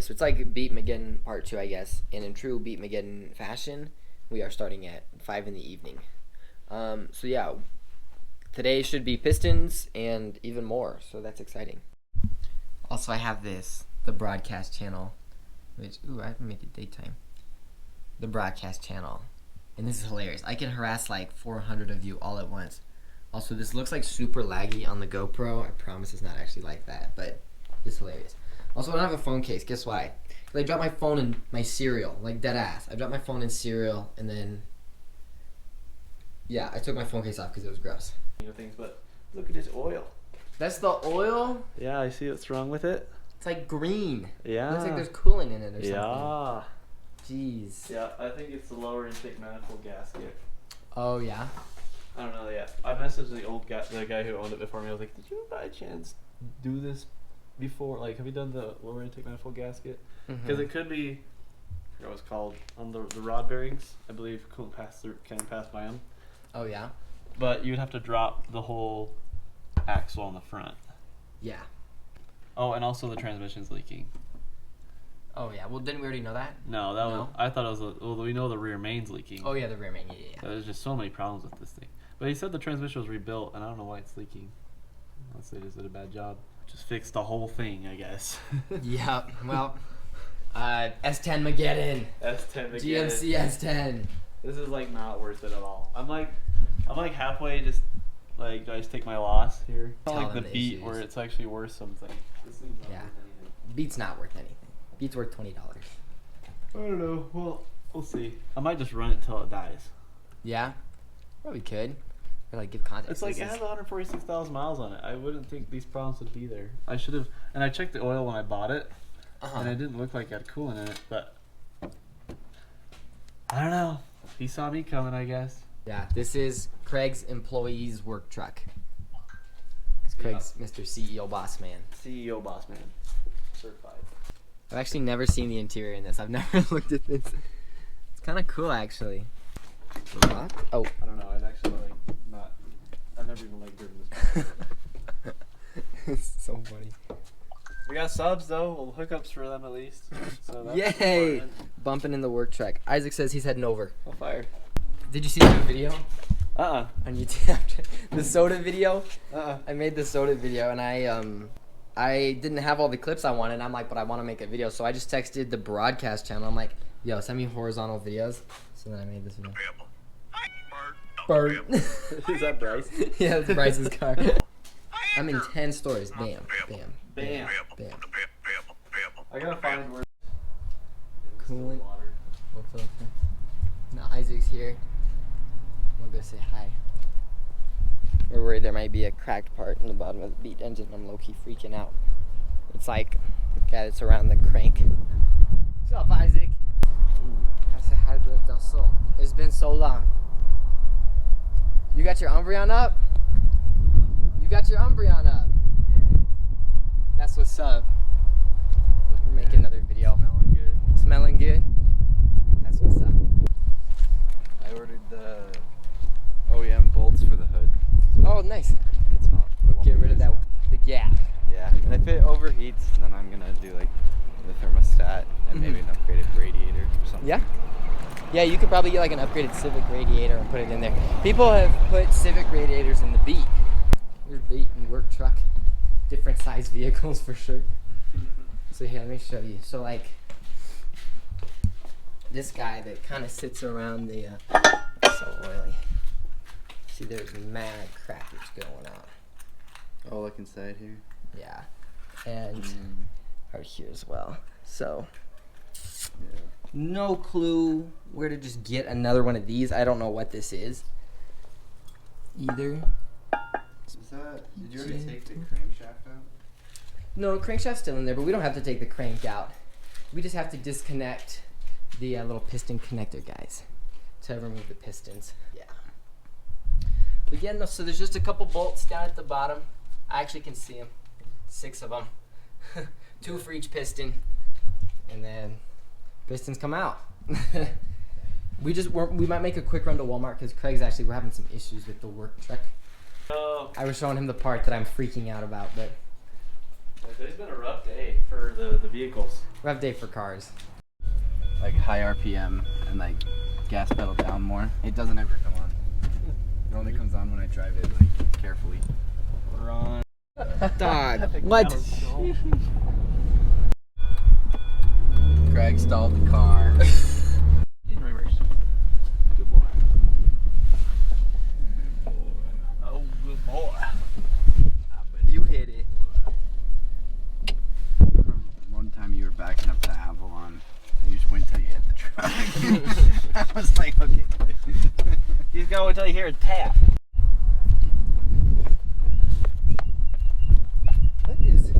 Anyway, so it's like Beat Mageddon Part 2, I guess. And in true Beat Mageddon fashion, we are starting at 5 in the evening. So yeah, today should be pistons and even more, so that's exciting. Also, I have the broadcast channel, which, I have to make it daytime. The broadcast channel. And this is hilarious. I can harass like 400 of you all at once. Also, this looks like super laggy on the GoPro. I promise it's not actually like that, but it's hilarious. Also, I don't have a phone case. Guess why? Because I dropped my phone in my cereal, like dead ass. I dropped my phone in cereal, and then, yeah, I took my phone case off because it was gross. Things, but look at this oil. That's the oil? Yeah, I see what's wrong with it. It's like green. Yeah. It looks like there's coolant in it or something. Yeah. Jeez. Yeah, I think it's the lower intake manifold gasket. Oh, yeah? I don't know yet. I messaged the guy who owned it before me. I was like, did you by chance do this before? Like, have you done the lower intake manifold gasket? Because it could be, I forgot what it's called, on the rod bearings. I believe coolant can pass by them. Oh, yeah? But you'd have to drop the whole axle on the front. Yeah. Oh, and also the transmission's leaking. Oh, yeah. Well, didn't we already know that? No, I thought it was, well, we know the rear main's leaking. Oh, yeah, the rear main. Yeah. There's just so many problems with this thing. But he said the transmission was rebuilt, and I don't know why it's leaking. Unless they just did a bad job. Just fixed the whole thing, I guess. Yeah, well, S10 Mageddon. S10 Mageddon. GMC S10. This is like not worth it at all. I'm like halfway just like, do I just take my loss here? It's not like the Beat issues. Where it's actually worth something. This thing's not worth anything. Beat's not worth anything. Beat's worth $20. I don't know. Well, we'll see. I might just run it till it dies. Yeah? Probably could. Or like give context. It's like it has 146,000 miles on it. I wouldn't think these problems would be there. I should have, and I checked the oil when I bought it, and it didn't look like it had coolant in it, but I don't know. He saw me coming, I guess. Yeah, this is Craig's employee's work truck. It's Craig's Mr. CEO Boss Man. CEO Boss Man. Certified. I've actually never seen the interior in this. I've never looked at this. It's kind of cool, actually. Oh. I don't know. I'd actually like not. I've never even like driven this car. It's so funny. We got subs though. Well, hookups for them at least. So that's yay! important. Bumping in the work truck. Isaac says he's heading over. I'm fired. Did you see the video? On YouTube. The soda video? I made the soda video and I didn't have all the clips I wanted. And I'm like, but I want to make a video. So I just texted the broadcast channel. I'm like, yo, send me horizontal videos. So then I made this video. Bird. Is that Bryce? Yeah, that's Bryce's car. I'm in 10 stores. Bam, bam, bam, bam. I gotta find where. Coolant. Now Isaac's here. I'm gonna go say hi. We're worried there might be a cracked part in the bottom of the Beat engine. I'm low-key freaking out. It's like the guy that's around the crank. What's up, Isaac? I said hi to the Del Sol. It's been so long. You got your Umbreon up? You got your Umbreon up? That's what's up. We're making another video. Smelling good. Smelling good? That's what's up. I ordered the OEM bolts for the hood. So Oh, nice. it's not. Get rid of that, the gap. Yeah, and if it overheats, then I'm gonna do like the thermostat and maybe an upgraded radiator or something. Yeah? Yeah, you could probably get like an upgraded Civic radiator and put it in there. People have put Civic radiators in the Beat. There's Beat and work truck. Different size vehicles for sure. So here, let me show you. So like, this guy that kind of sits around the, so oily. See, there's mad crackage going on. Oh, look inside here. Yeah. And right here as well. So, Yeah. no clue where to just get another one of these. I don't know what this is either. Is that? Did you already take the crankshaft out? No, crankshaft's still in there, but we don't have to take the crank out. We just have to disconnect the little piston connector guys to remove the pistons. Yeah. But yeah, no, so there's just a couple bolts down at the bottom. I actually can see them. 6 of them. 2 for each piston. And then pistons come out. We might make a quick run to Walmart because we're having some issues with the work truck. Oh. I was showing him the part that I'm freaking out about, but Today's been a rough day for the vehicles. Rough day for cars. Like high RPM and like gas pedal down more. It doesn't ever come on. It only comes on when I drive it like carefully. Run. Dog. What? Craig stalled the car. In reverse. Good boy. Oh, good boy. You hit it. One time you were backing up to Avalon and you just wait until you hit the truck. I was like, okay. You just gotta wait till you hear a tap. What is it?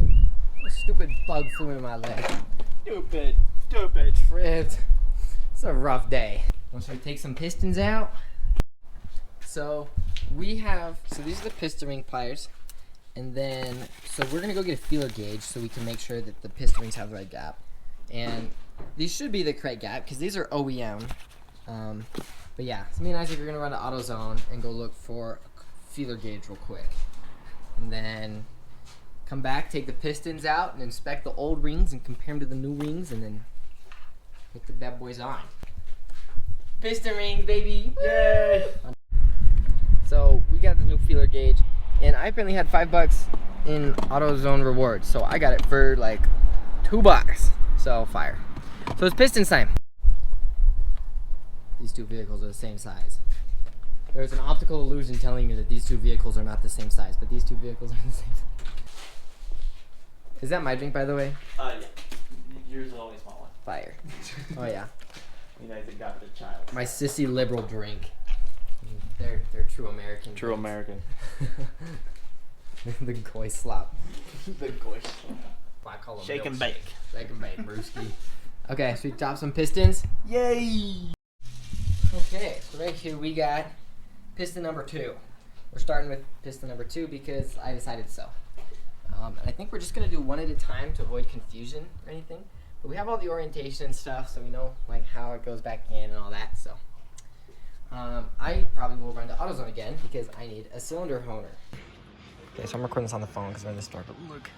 What stupid bug flew in my leg. Stupid. Tripped. It's a rough day. Want to take some pistons out? So these are the piston ring pliers. And then, so we're gonna go get a feeler gauge so we can make sure that the piston rings have the right gap. And these should be the correct gap because these are OEM. But yeah, so me and Isaac are gonna run to AutoZone and go look for a feeler gauge real quick. And then come back, take the pistons out and inspect the old rings and compare them to the new rings and then put the bad boys on. Piston rings, baby! Yay! So we got the new feeler gauge. And I apparently had $5 in AutoZone rewards, so I got it for like $2. So fire. So it's pistons time. These two vehicles are the same size. There's an optical illusion telling you that these two vehicles are not the same size, but these two vehicles are the same size. Is that my drink, by the way? Yeah. Yours is only a small one. Fire. Oh yeah. You guys have got the child. My sissy liberal drink. They're true American. True drinks. American. The goy slop. The gosh. I call them Shake and milkshake. bake. Shake and bake, brewski. Okay, so we drop some pistons. Yay! Okay, so right here we got piston number 2. We're starting with piston number 2 because I decided so. And I think we're just gonna do one at a time to avoid confusion or anything. But we have all the orientation and stuff, so we know like how it goes back in and all that. So I probably will run to AutoZone again because I need a cylinder honer. Okay, so I'm recording this on the phone because we're in the store. But look,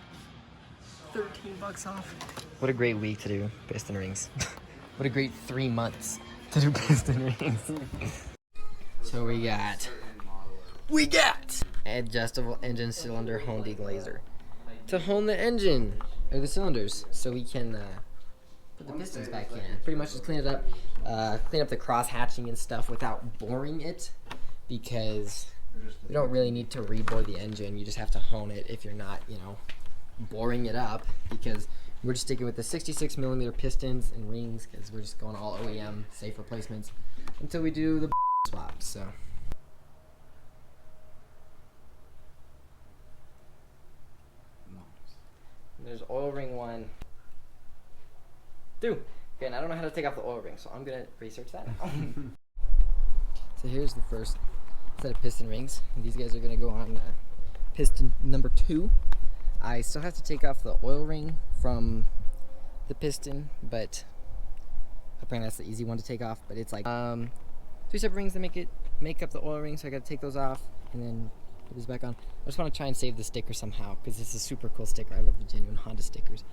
$13 off. What a great week to do piston rings. What a great 3 months to do piston rings. So we got adjustable engine cylinder hone deglazer to hone the engine or the cylinders so we can put the pistons back in. Pretty much just clean it up, clean up the cross hatching and stuff without boring it because we don't really need to rebore the engine. You just have to hone it if you're not, boring it up because we're just sticking with the 66mm pistons and rings because we're just going all OEM safe replacements until we do the swap. So. There's oil ring 1, 2. Okay, and I don't know how to take off the oil ring, so I'm gonna research that now. So here's the first set of piston rings. And these guys are gonna go on piston number 2. I still have to take off the oil ring from the piston, but apparently that's the easy one to take off. But it's like 3 separate rings that make up the oil ring, so I gotta take those off and then put this back on. I just want to try and save the sticker somehow because this is a super cool sticker. I love the genuine Honda stickers,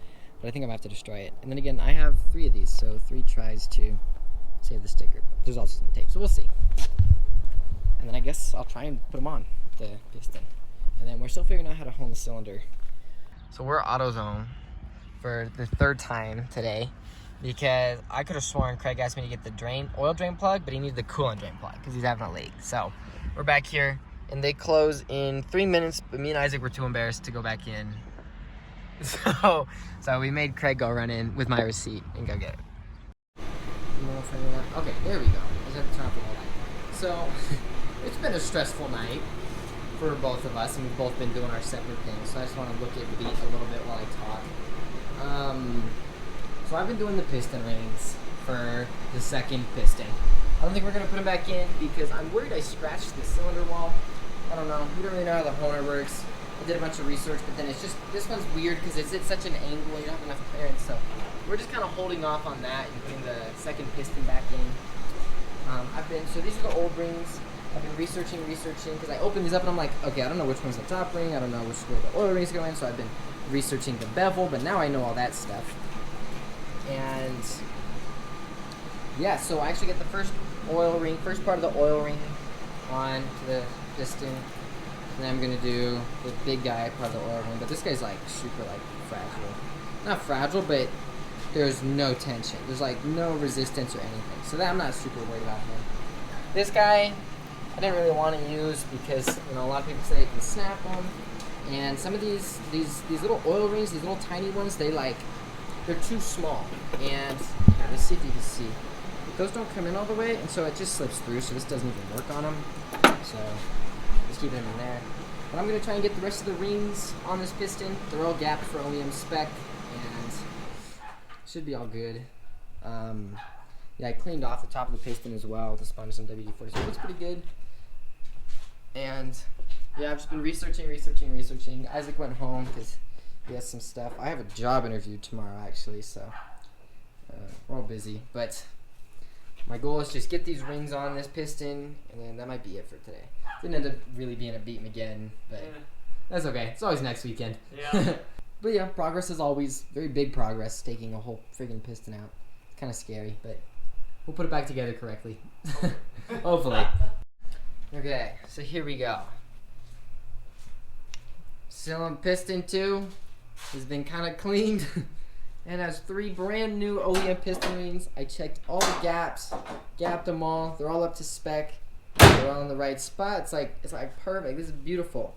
but I think I'm gonna have to destroy it. And then again, I have 3 of these, so 3 tries to save the sticker. But there's also some tape, so we'll see. And then I guess I'll try and put them on the piston. And then we're still figuring out how to hone the cylinder. So we're AutoZone for the 3rd time today because I could have sworn Craig asked me to get the oil drain plug, but he needed the coolant drain plug because he's having a leak. So we're back here. And they close in 3 minutes, but me and Isaac were too embarrassed to go back in. So we made Craig go run in with my receipt and go get it. Okay, there we go. I just have to turn off the light. So it's been a stressful night for both of us, and we've both been doing our separate things. So I just want to look at beat a little bit while I talk. So I've been doing the piston rings for the 2nd piston. I don't think we're gonna put them back in because I'm worried I scratched the cylinder wall. I don't know. We don't really know how the honer works. I did a bunch of research, but then it's just, this one's weird because it's at such an angle, you don't have enough clearance, so we're just kind of holding off on that and putting the 2nd piston back in. So these are the old rings. I've been researching, because I opened these up and I'm like, okay, I don't know which one's the top ring, I don't know which where the oil rings go in, so I've been researching the bevel, but now I know all that stuff. And yeah, so I actually get the first part of the oil ring on to the piston. And then I'm gonna do the big guy part of the oil ring, but this guy's like super like fragile. Not fragile, but there's no tension. There's like no resistance or anything. So that I'm not super worried about him. This guy, I didn't really want to use because a lot of people say you can snap them, and some of these little oil rings, these little tiny ones, they're too small. And here, let's see if you can see. Those don't come in all the way, and so it just slips through. So this doesn't even work on them. So just keep them in there. But I'm gonna try and get the rest of the rings on this piston. They're all gapped for OEM spec, and should be all good. Yeah, I cleaned off the top of the piston as well with a sponge and WD-40, so it looks pretty good. And yeah, I've just been researching. Isaac went home because he has some stuff. I have a job interview tomorrow actually, so we're all busy. But my goal is just get these rings on this piston, and then that might be it for today. Didn't end up really being a beat McGinn, but that's okay. It's always next weekend. Yeah. But yeah, progress is always very big progress, taking a whole friggin' piston out. It's kind of scary, but we'll put it back together correctly. Hopefully. Okay, so here we go. Cylinder piston 2 has been kind of cleaned and has 3 brand new OEM piston rings. I checked all the gaps, gapped them all. They're all up to spec. They're all in the right spot. It's like perfect. This is beautiful.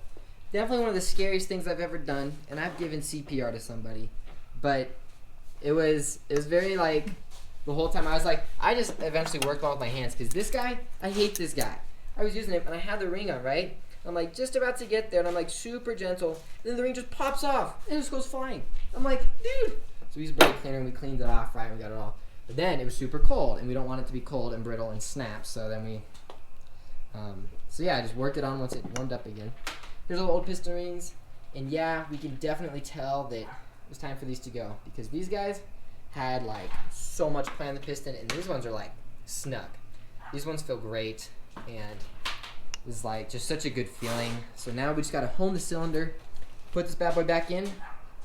Definitely one of the scariest things I've ever done, and I've given CPR to somebody, but it was very like the whole time I was like, I just eventually worked on with my hands because this guy, I hate this guy. I was using it and I had the ring on, right? I'm like just about to get there, and I'm like super gentle, and then the ring just pops off and it just goes flying. I'm like, dude. So we used brake cleaner and we cleaned it off, right? We got it all, but then it was super cold, and we don't want it to be cold and brittle and snap. So then we, so yeah, I just worked it on once it warmed up again. Here's all the old piston rings, and yeah, we can definitely tell that it was time for these to go because these guys had like so much play on the piston, and these ones are like snug. These ones feel great, and it was like just such a good feeling. So now we just gotta hone the cylinder, put this bad boy back in,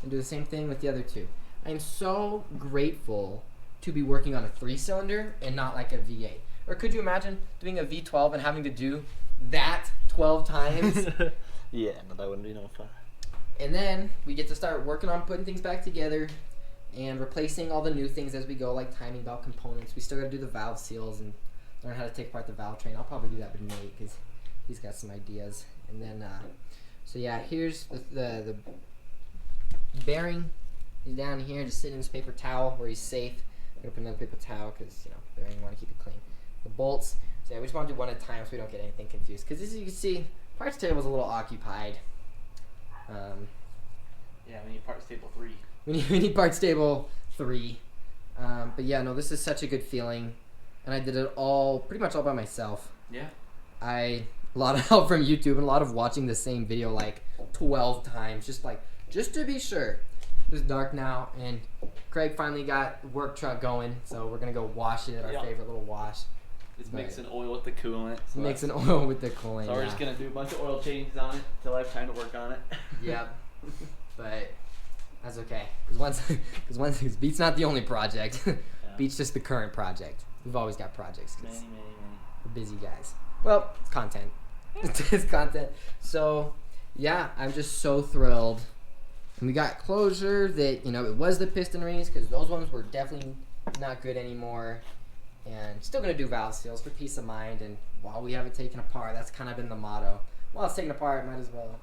and do the same thing with the other 2. I am so grateful to be working on a 3-cylinder and not like a V8. Or could you imagine doing a V12 and having to do that 12 times? Yeah, no, that wouldn't be no fun. And then we get to start working on putting things back together and replacing all the new things as we go, like timing belt components. We still got to do the valve seals and learn how to take apart the valve train. I'll probably do that with Nate because he's got some ideas. And then, so yeah, here's the bearing. He's down here just sitting in his paper towel where he's safe. I'm going to put another paper towel because, bearing, want to keep it clean. The bolts. So yeah, we just want to do one at a time so we don't get anything confused. Because as you can see, parts table is a little occupied. Yeah, we need parts table 3. We need parts table 3. But yeah, no, this is such a good feeling. And I did it pretty much all by myself. Yeah. A lot of help from YouTube and a lot of watching the same video like 12 times. Just to be sure. It's dark now, and Craig finally got work truck going. So we're going to go wash it at our favorite little wash. It's mixing oil with the coolant. So mixing oil with the coolant. So we're just going to do a bunch of oil changes on it until I have time to work on it. Yep. But that's okay. Because Beat's not the only project. Yeah. Beat's just the current project. We've always got projects. Many. We're busy guys. Well, it's content. It's content. So, yeah, I'm just so thrilled. And we got closure that, it was the piston rings because those ones were definitely not good anymore. And still going to do valve seals for peace of mind. And while we have it taken apart, that's kind of been the motto. While it's taken apart, might as well.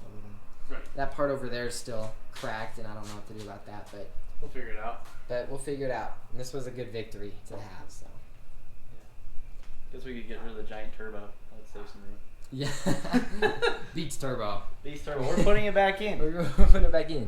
Right. That part over there is still cracked, and I don't know what to do about that. But we'll figure it out. And this was a good victory to have. So. Yeah. Guess we could get rid of the giant turbo. That would save some room. Yeah. Beats turbo. Beats turbo. We're putting it back in. We're putting it back in.